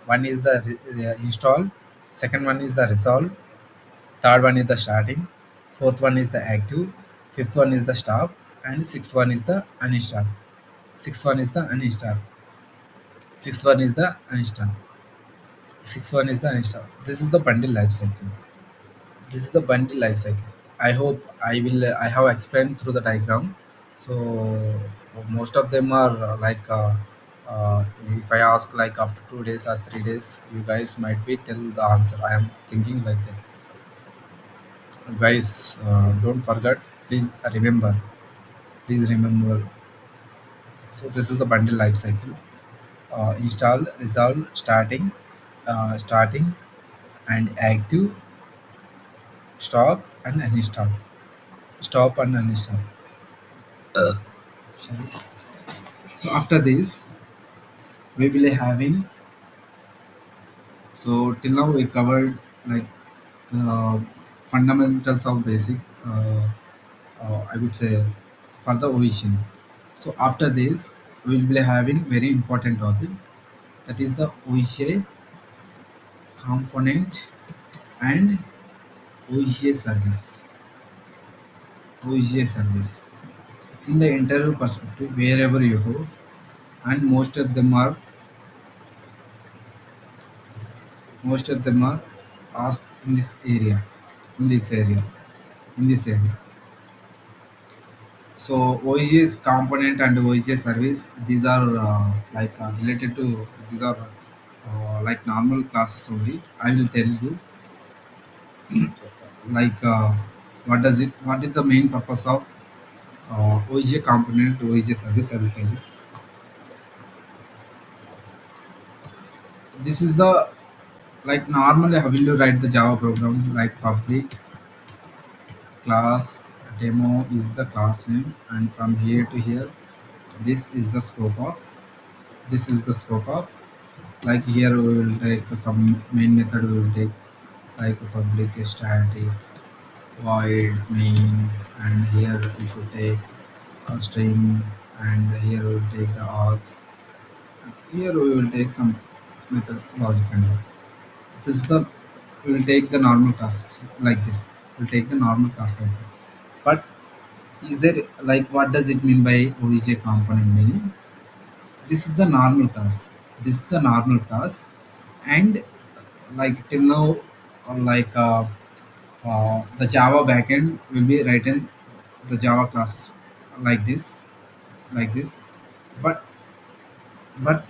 One is the install, second one is the resolve, third one is the starting, fourth one is the active, fifth one is the stop, and sixth one is the uninstall. Sixth one is the uninstall. Sixth one is the uninstall. Sixth one is the uninstall. This is the bundle life cycle. This is the bundle life cycle. I hope I have explained through the diagram. So most of them are if I ask like after 2 days or 3 days, you guys might be tell the answer. I am thinking like that. Guys, don't forget. Please remember. Please remember. So this is the bundle life cycle. Install, resolve, starting, and active, stop, and uninstall. Stop and uninstall. Sorry. So after this, we will having. So till now we covered like the fundamentals of basic. I would say for the origin. So after this, we will be having very important topic, that is the OSGI component and OSGI service. OSGI service. In the interview perspective, wherever you go, and most of them are asked in this area, in this area, in this area. So OSGS component and OSGS service, these are related to, these are like normal classes only. I will tell you like what is the main purpose of OSGS component, OSGS service. I will tell you. This is the, like normally how will you write the Java program, like public class demo is the class name, and from here to here, this is the scope of, this is the scope of, like here we will take some main method, we will take like a public static void main, and here you should take a string, and here we will take the args, here we will take some method logic, and all. This is the, we will take the normal class like this, we'll take the normal class like this. But is there, like what does it mean by OJ component meaning? This is the normal class, this is the normal class, and like till now, like the Java backend will be written the Java classes like this, like this. But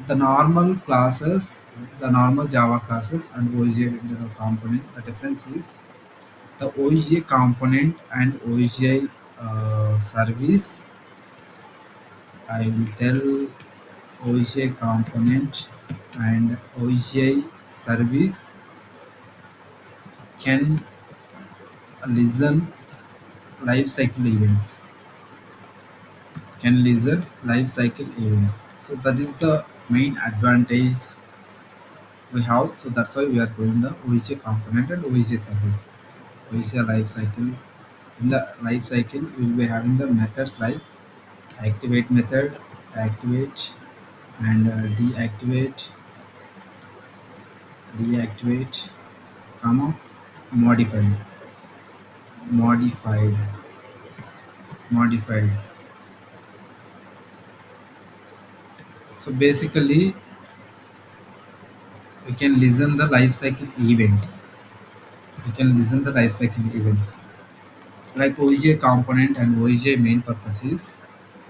the normal classes, the normal Java classes and OSGI component, the difference is the OSGI component and OSGI service. I will tell OSGI component and OSGI service can listen life cycle events, can listen life cycle events. So that is the main advantage we have. So that's why we are doing the OSJ component and OSJ service. OSJ life cycle. In the life cycle, we will be having the methods like activate method, activate, and deactivate, comma, modified, modified, modified. So basically, we can listen the life cycle events. We can listen the life cycle events like OEJ component and OEJ main purposes,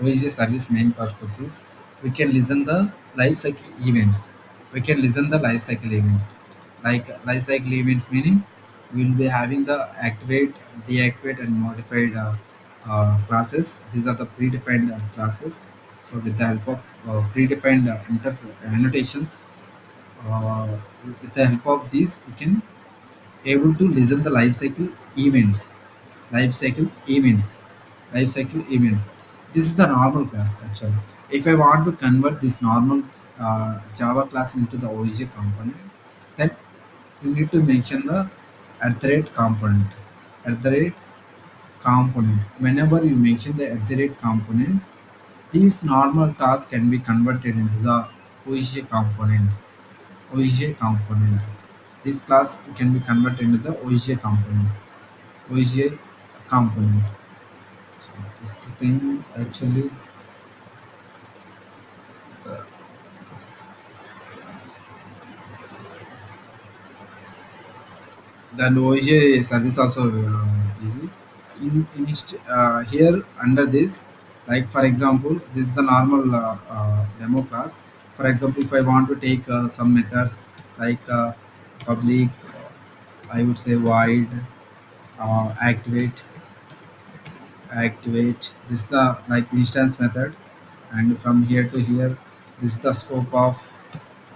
OEJ service main purposes. We can listen the life cycle events. We can listen the life cycle events. Like life cycle events meaning we will be having the activate, deactivate, and modified classes. These are the predefined classes. So with the help of predefined annotations, uh, with the help of these, we can able to listen the life cycle events, life cycle events, life cycle events. This is the normal class actually. If I want to convert this normal Java class into the OJ component, then you need to mention the at the rate component, at the rate component. Whenever you mention the at the rate component, these normal tasks can be converted into the OSGI component. OSGI component. This class can be converted into the OSGI component. OSGI component. So this is the thing actually. The OSGI service also easy. Here under this, like for example, this is the normal demo class. For example, if I want to take some methods like public, I would say void, activate, activate. This is the like instance method, and from here to here, this is the scope of.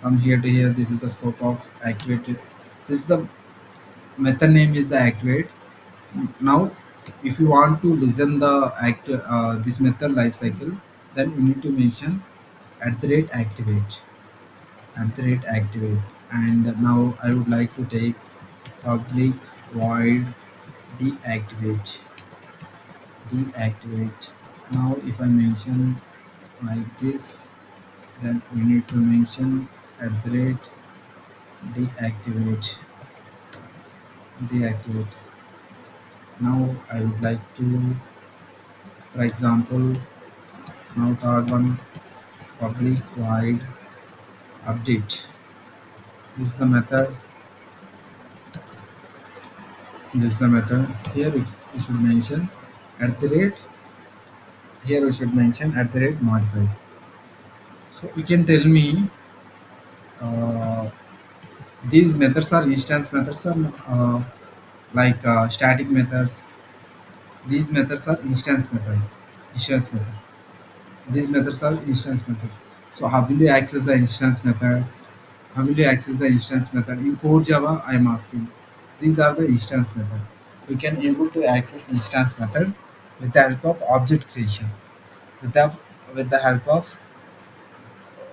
From here to here, this is the scope of activated. This is the method name is the activate. Now, if you want to listen the this method life cycle, then you need to mention at the rate activate, at the rate activate. And now I would like to take public void deactivate, deactivate. Now, if I mention like this, then we need to mention at the rate deactivate, deactivate. Now, I would like to, for example, now third one public void update. This is the method. This is the method. Here we should mention at the rate. Here we should mention at the rate modified. So you can tell me uh, these methods are instance methods or like static methods. These methods are instance method. Instance method. These methods are instance methods. So how will you access the instance method? How will you access the instance method? In core Java, I am asking. These are the instance method. We can able to access instance method with the help of object creation. With the with the help of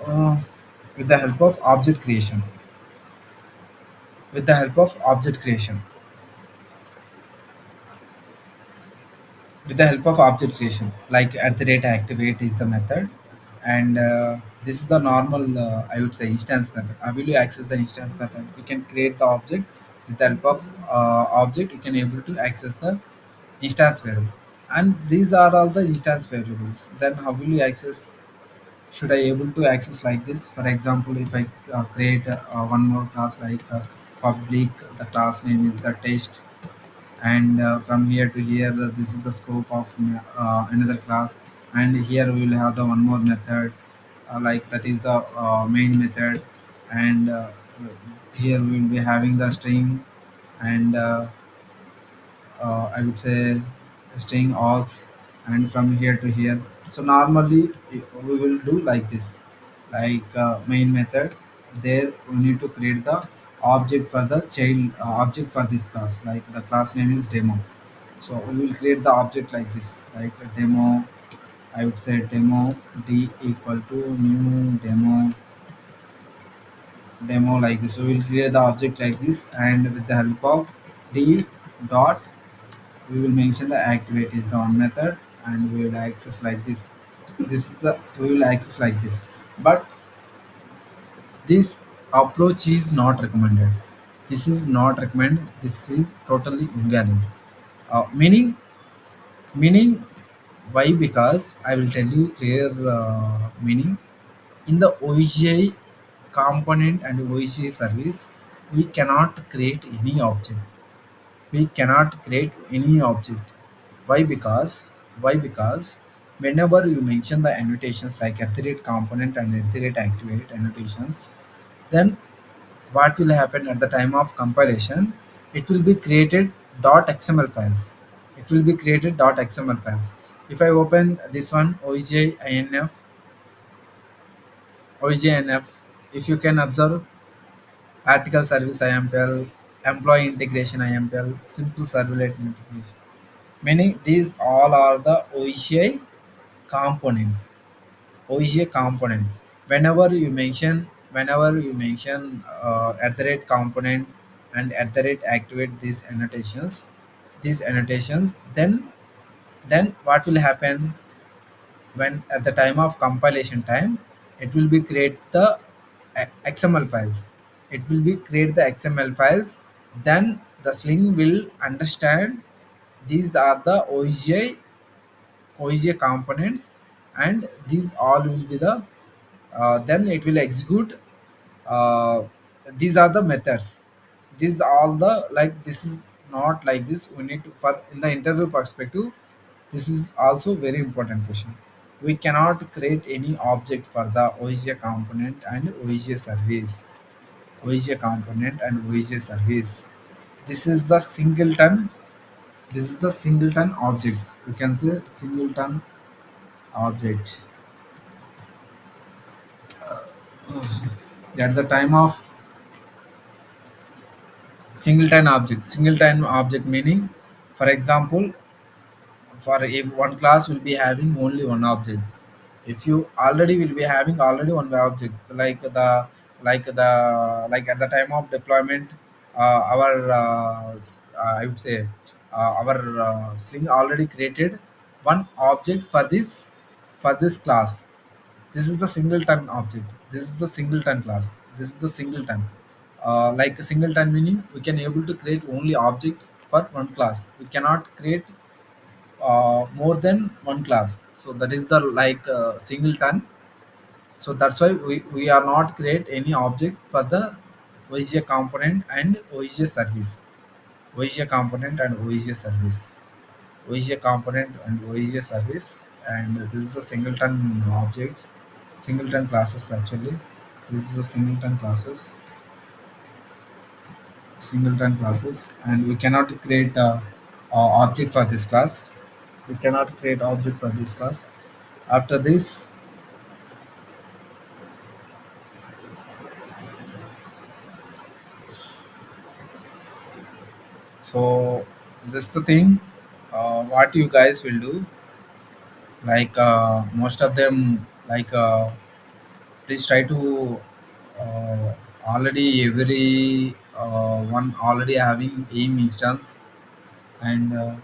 uh, with the help of object creation. With the help of object creation. With the help of object creation, like at the rate activate is the method, and this is the normal I would say instance method. How will you access the instance method? You can create the object with the help of object. You can able to access the instance variable, and these are all the instance variables. Then how will you access? Should I able to access like this? For example, if I create one more class like public, the class name is the test, and from here to here this is the scope of another class, and here we will have the one more method like that is the main method, and here we will be having the string, and I would say string aux, and from here to here. So normally we will do like this, like main method. There we need to create the object for the child object for this class. Like the class name is demo. So we will create the object like this, like a demo. I would say demo d equal to new demo like this. So we will create the object like this, and with the help of d dot we will mention the activate is the on method, and we will access like this. This is the we will access like this, but this approach is not recommended. This is not recommended. This is totally invalid. Meaning why? Because I will tell you clear meaning. In the OSGI component and OSGI service, we cannot create any object. We cannot create any object. Why? Because whenever you mention the annotations like at the rate component and at the rate activate annotations, then what will happen at the time of compilation? It will be created .xml files. It will be created .xml files. If I open this one OSGINF, if you can observe article service IMPL, employee integration IMPL, simple servlet integration. Meaning these all are the OSGI components. OSGI components. Whenever you mention at the rate component, and at the rate activate these annotations. Then what will happen when at the time of compilation time, it will be create the xml files. It will be create the xml files. Then the sling will understand these are the OSGI components, and these all will be the then it will execute. uh, these are the methods. These all the, like, this is not like this. We need to, for in the interview perspective, this is also very important question. We cannot create any object for the OSGI component and OSGI service. OSGI component and OSGI service. This is the singleton. This is the singleton objects. You can say singleton object. At the time of singleton object. Singleton object meaning, for example, for if one class will be having only one object. If you already will be having already one object, like at the time of deployment, our I would say our sling already created one object for this class. This is the singleton object. This is the singleton class. This is the singleton. Like a singleton meaning, we can able to create only object for one class. We cannot create more than one class. So that is the like singleton. So that's why we are not create any object for the OSGI component and OSGI service. OSGI component and OSGI service. OSGI component and OSGI service. And this is the singleton objects, singleton classes actually. This is the singleton classes, and we cannot create object for this class. We cannot create object for this class. After this, so this the thing. What you guys will do, like most of them, like please try to already every one already having aim instance, and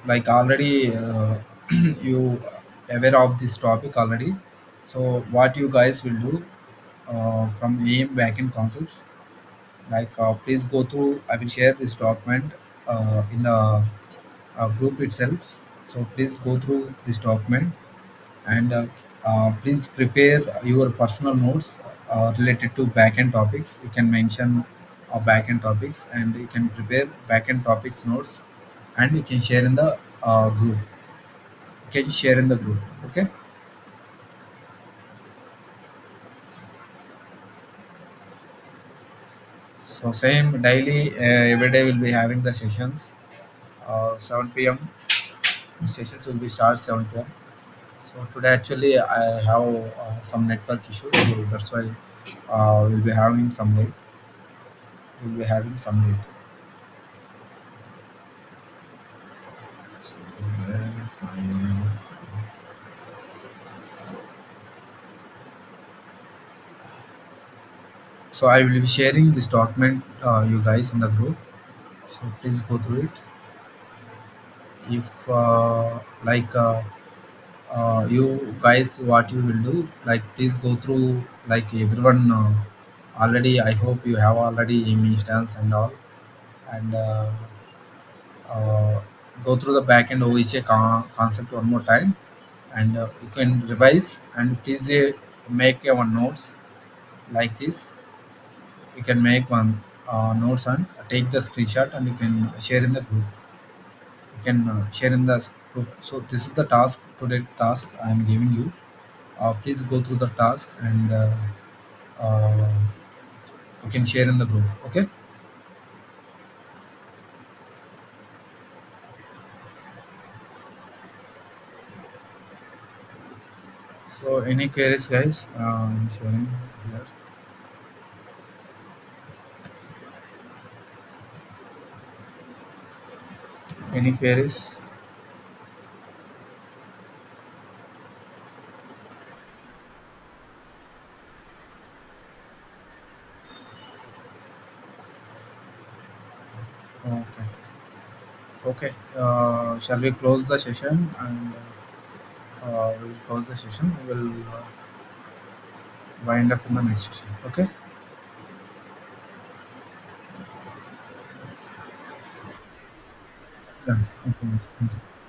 like already you aware of this topic already. So what you guys will do from aim backend concepts, like please go through. I will share this document in the group itself. So please go through this document, and please prepare your personal notes related to backend topics. You can mention backend topics, and you can prepare backend topics notes, and you can share in the group. You can share in the group. Okay. So same daily, every day we'll be having the sessions. 7 p.m. Sessions will be start 7 p.m. So today actually I have some network issues, so that's why we'll be having some late. We'll be having some late. So, where is my- so I will be sharing this document you guys in the group. So please go through it. If like you guys, what you will do, like please go through, like everyone already. I hope you have already in instance and all, and uh, go through the backend OHA concept one more time, and you can revise, and please make one notes like this. You can make one notes and take the screenshot, and you can share in the group. You can share in the group. So this is the task, today task I am giving you. Please go through the task, and uh, you can share in the group. Okay. So any queries, guys? I'm sharing here. Any queries? Okay. Okay. Shall we close the session and we'll close the session. We'll wind up in the next session. Okay. Yeah. Okay. Yes. Thank you.